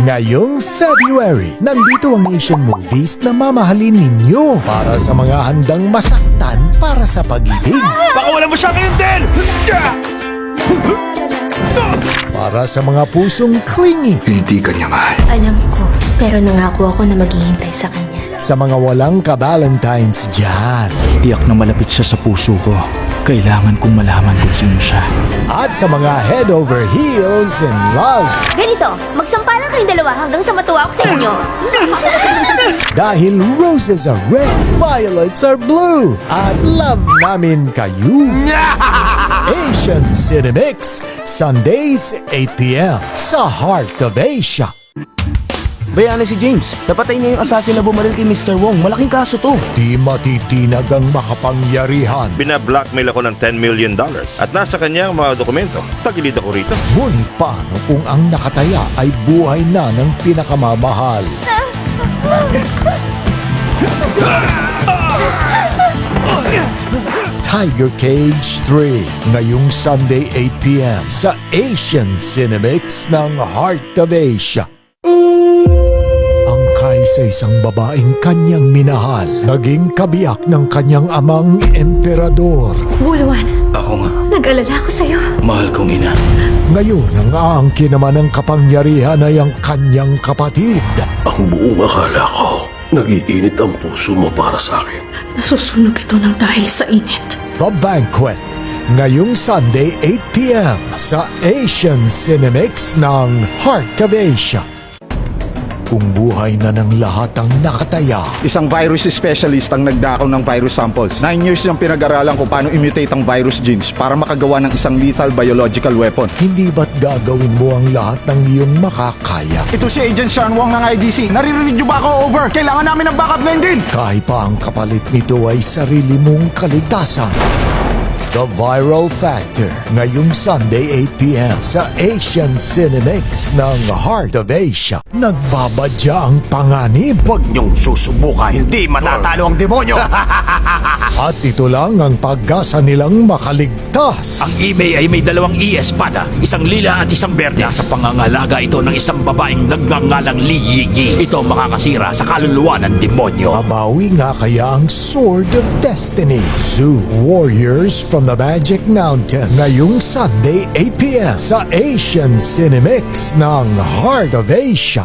Ngayong February, nandito ang Asian movies na mamahalin ninyo para sa mga handang masaktan para sa pag-ibig. Baka wala mo siya ngayon din! Para sa mga pusong clingy. Hindi kanya mahal. Alam ko, pero nangako ako na maghihintay sa kanya. Sa mga walang ka-Valentines dyan. Tiyak na malapit siya sa puso ko. Kailangan kong malaman kung sino siya. At sa mga head over heels in love. Ganito, magsampalan kayong dalawa hanggang sa matuwa ako sa inyo. Dahil roses are red, violets are blue. At love namin kayo. Asian Cinemix, Sundays 8 p.m. sa Heart of Asia. Bayaan na si James. Napatay niya yung assassin na bumaril kay Mr. Wong. Malaking kaso to. Di matitinag ang makapangyarihan. Bina-blackmail ako ng $10 million at nasa kanya ang mga dokumento. Tagilid ako rito. Ngunit paano kung ang nakataya ay buhay na ng pinakamamahal? Tiger Cage 3 ngayong Sunday 8 p.m. sa Asian Cinemix ng Heart of Asia. Angkay sa isang babaeng kanyang minahal, naging kabiyak ng kanyang amang emperador. Wulwan, Ako nga, nag-alala ako sa'yo. mahal kong ina. Ngayon ang aangkin naman ng kapangyarihan ay ang kanyang kapatid. Ang buong akala ko, nag-iinit ang puso mo para sa akin. Nasusunog ito ng dahil sa init. The Banquet ngayong Sunday 8 p.m. sa Asian Cinemix ng Heart of Asia. Kung buhay na ng lahat ang nakataya, Isang virus specialist ang nagdakaw ng virus samples. 9 years niyang pinag-aralan kung paano i-mutate ang virus genes para makagawa ng isang lethal biological weapon. hindi ba't gagawin mo ang lahat ng iyong makakaya? Ito si Agent Sean Wong ng IDC. Naririnig niyo ba ako? Over! Kailangan namin ng backup ngayon din! Kahit pa ang kapalit nito ay sarili mong kaligtasan. The Viral Factor ngayong Sunday 8 p.m. sa Asian Cinemix ng Heart of Asia. Nagbabadya ang panganib. Huwag niyong susubukan. Hindi matatalo ang demonyo. At ito lang ang pag-asa nilang makaligtas. Ang eBay ay may dalawang espada, isang lila at isang berde. Sa pangangalaga ito ng isang babaeng nagngangalang Li Yigi. Ito makakasira sa kaluluwa ng demonyo. Mabawi nga kaya ang Sword of Destiny. Zoo Warriors from the Magic Mountain ngayong Sunday 8 p.m. sa Asian Cinemix ng Heart of Asia.